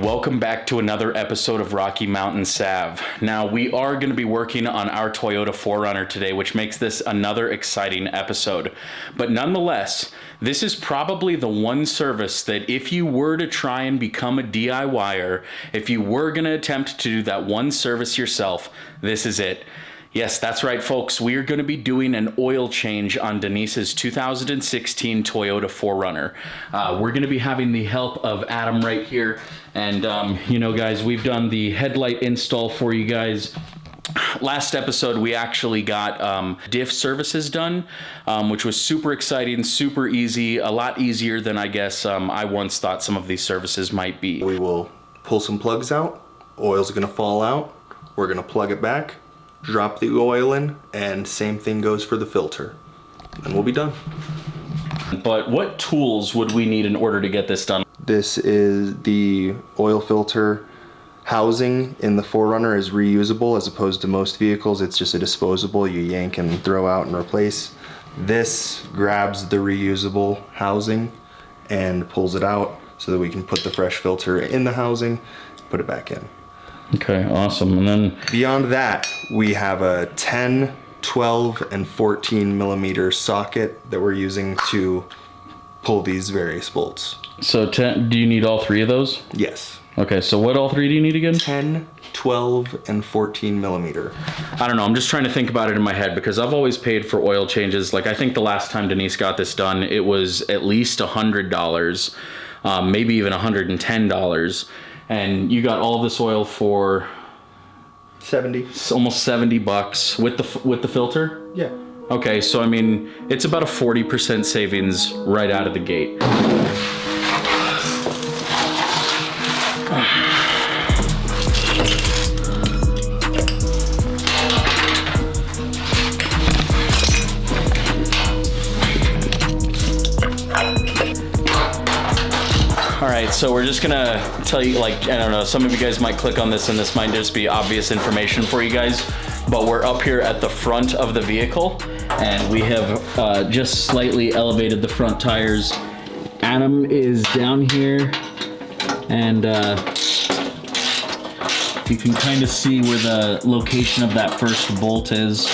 welcome back to another episode of Rocky Mountain Sav. Now, we are going to be working on our Toyota 4Runner today, which makes this another exciting episode. But nonetheless, this is probably the one service that if you were to try and become a DIYer, if you were going to attempt to do that one service yourself, this is it. Yes, that's right, folks. We are going to be doing an oil change on Denise's 2016 Toyota 4Runner. We're going to be having the help of Adam right here. And, you know, guys, we've done the headlight install for you guys. Last episode, we actually got diff services done, which was super exciting, super easy, a lot easier than I guess I once thought some of these services might be. We will pull some plugs out. Oil's going to fall out. We're going to plug it back. Drop the oil in, and same thing goes for the filter, and we'll be done. But what tools would we need in order to get this done? This is the oil filter housing in the 4Runner is reusable as opposed to most vehicles. It's just a disposable, you yank and throw out and replace. This grabs the reusable housing and pulls it out so that we can put the fresh filter in the housing, put it back in. Okay, awesome. And then beyond that, we have a 10, 12, and 14 millimeter socket that we're using to pull these various bolts. So do you need all three of those? Yes. Okay, so what all three do you need again? 10, 12, and 14 millimeter. I don't know, I'm just trying to think about it in my head because I've always paid for oil changes. Like I think the last time Denise got this done, it was at least $100, maybe even $110. And you got all of this oil for 70. Almost 70 bucks with the filter? Yeah. Okay, so I mean, it's about a 40% savings right out of the gate. Alright, so we're just gonna tell you, like, I don't know, some of you guys might click on this and this might just be obvious information for you guys, but we're up here at the front of the vehicle and we have just slightly elevated the front tires. Adam is down here and you can kind of see where the location of that first bolt is.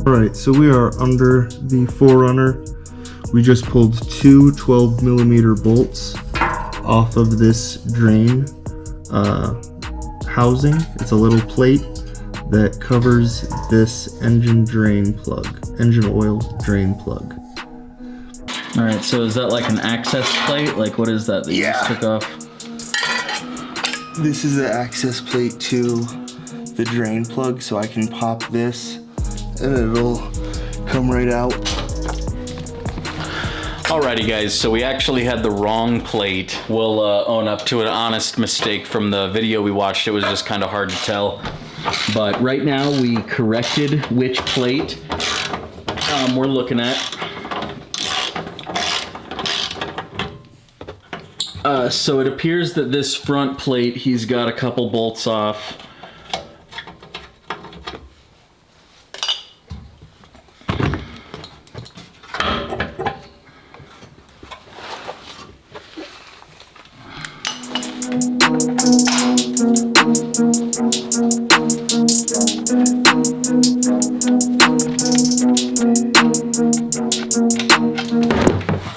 Alright, so we are under the 4Runner. We just pulled two 12 millimeter bolts off of this drain housing. It's a little plate that covers this engine oil drain plug. Alright, so is that like an access plate? Like what is that you just took off? This is the access plate to the drain plug, so I can pop this and it'll come right out. Alrighty guys, so we actually had the wrong plate. We'll own up to an honest mistake from the video we watched. It was just kind of hard to tell. But right now we corrected which plate we're looking at. So it appears that this front plate, he's got a couple bolts off.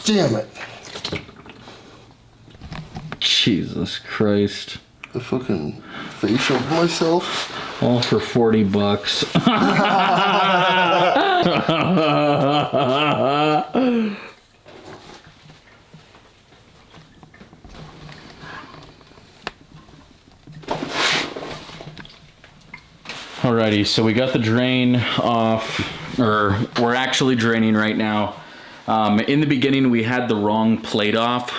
Damn it. Jesus Christ. I fucking facial myself. All for 40 bucks. Alrighty, so we got the drain off, or we're actually draining right now. In the beginning, we had the wrong plate off,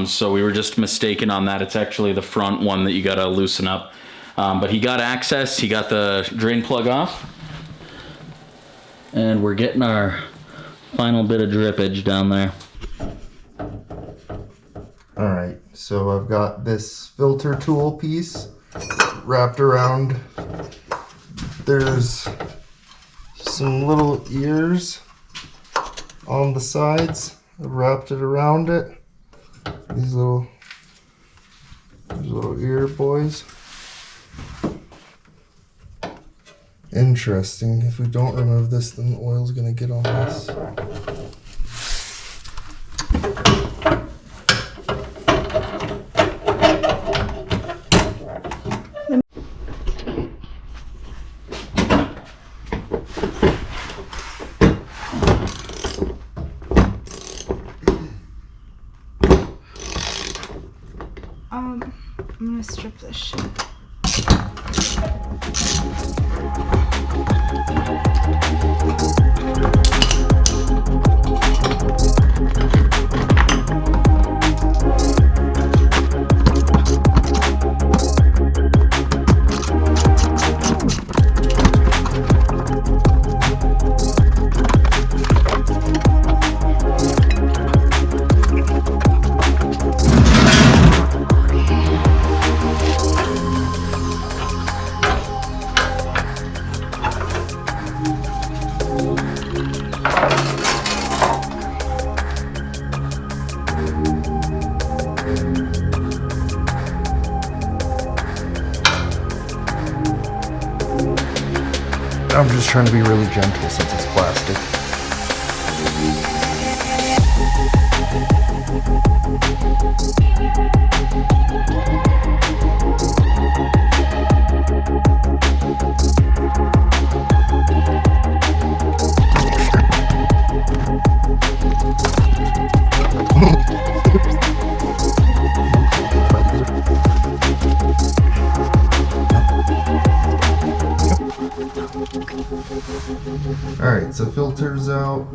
so we were just mistaken on that. It's actually the front one that you gotta loosen up. But he got access, he got the drain plug off. And we're getting our final bit of drippage down there. All right, so I've got this filter tool piece wrapped around. There's some little ears on the sides. I've wrapped it around it. These little ear boys. Interesting. If we don't remove this, then the oil's gonna get on this. I'm gonna strip this shit. I'm just trying to be really gentle since it's plastic. Alright, so filter's out.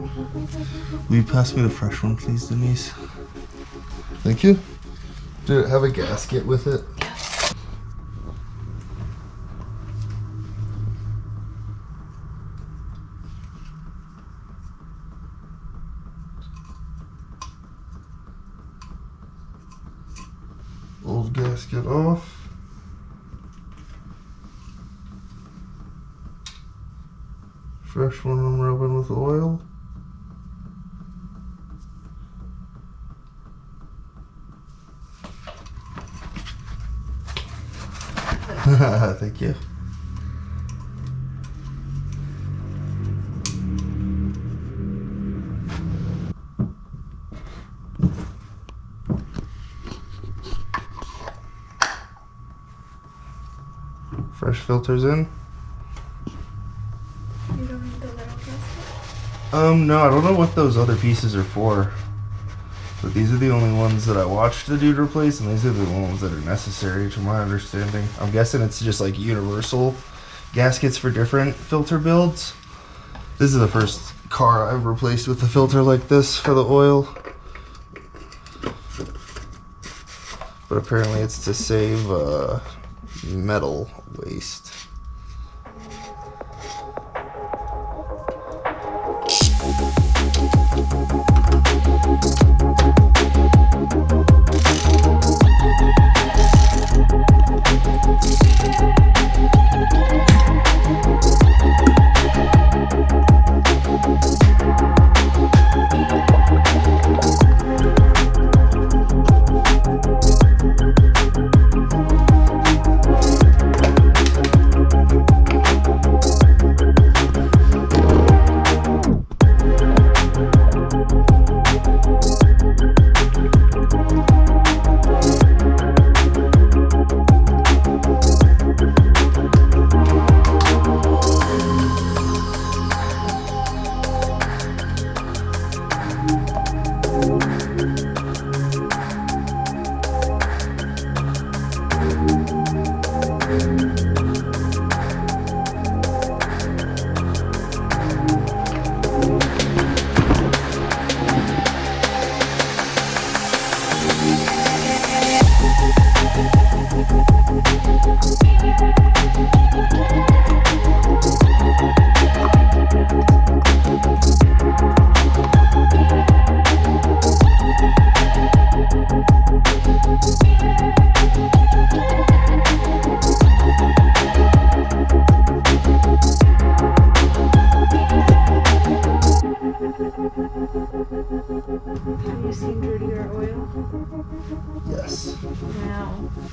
Will you pass me the fresh one, please, Denise? Thank you. Did it have a gasket with it? Yes. Old gasket off. Fresh one I'm rubbing with oil. Thank you. Fresh filters in. You don't need the little gasket? No, I don't know what those other pieces are for. But these are the only ones that I watched the dude replace, and these are the ones that are necessary to my understanding. I'm guessing it's just like universal gaskets for different filter builds. This is the first car I've replaced with a filter like this for the oil. But apparently it's to save metal waste.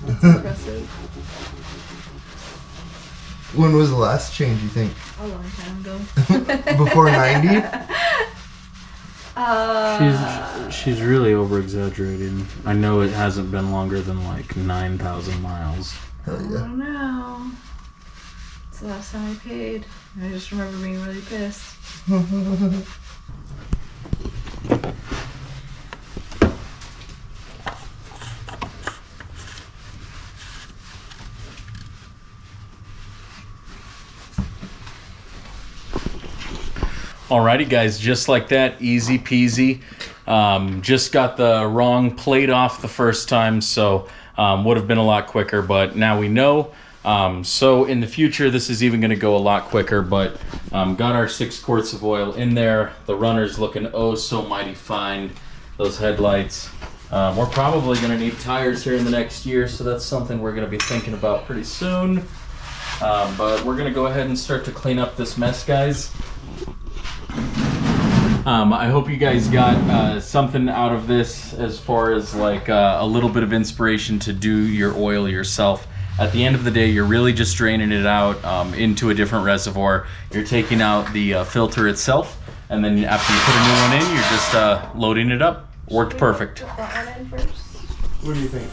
That's impressive. When was the last change, you think? A long time ago. Before 90? She's really over exaggerating. I know it hasn't been longer than like 9,000 miles. Hell I yeah. don't know. It's the last time I paid. I just remember being really pissed. Alrighty guys, just like that, easy peasy. Just got the wrong plate off the first time, so would have been a lot quicker, but now we know. So in the future, this is even going to go a lot quicker, but got our 6 quarts of oil in there. The runner's looking oh so mighty fine. Those headlights. We're probably going to need tires here in the next year, so that's something we're going to be thinking about pretty soon. But we're going to go ahead and start to clean up this mess, guys. I hope you guys got something out of this as far as like a little bit of inspiration to do your oil yourself. At the end of the day, you're really just draining it out into a different reservoir. You're taking out the filter itself, and then after you put a new one in, you're just loading it up. Worked perfect. Put that one in first. What do you think?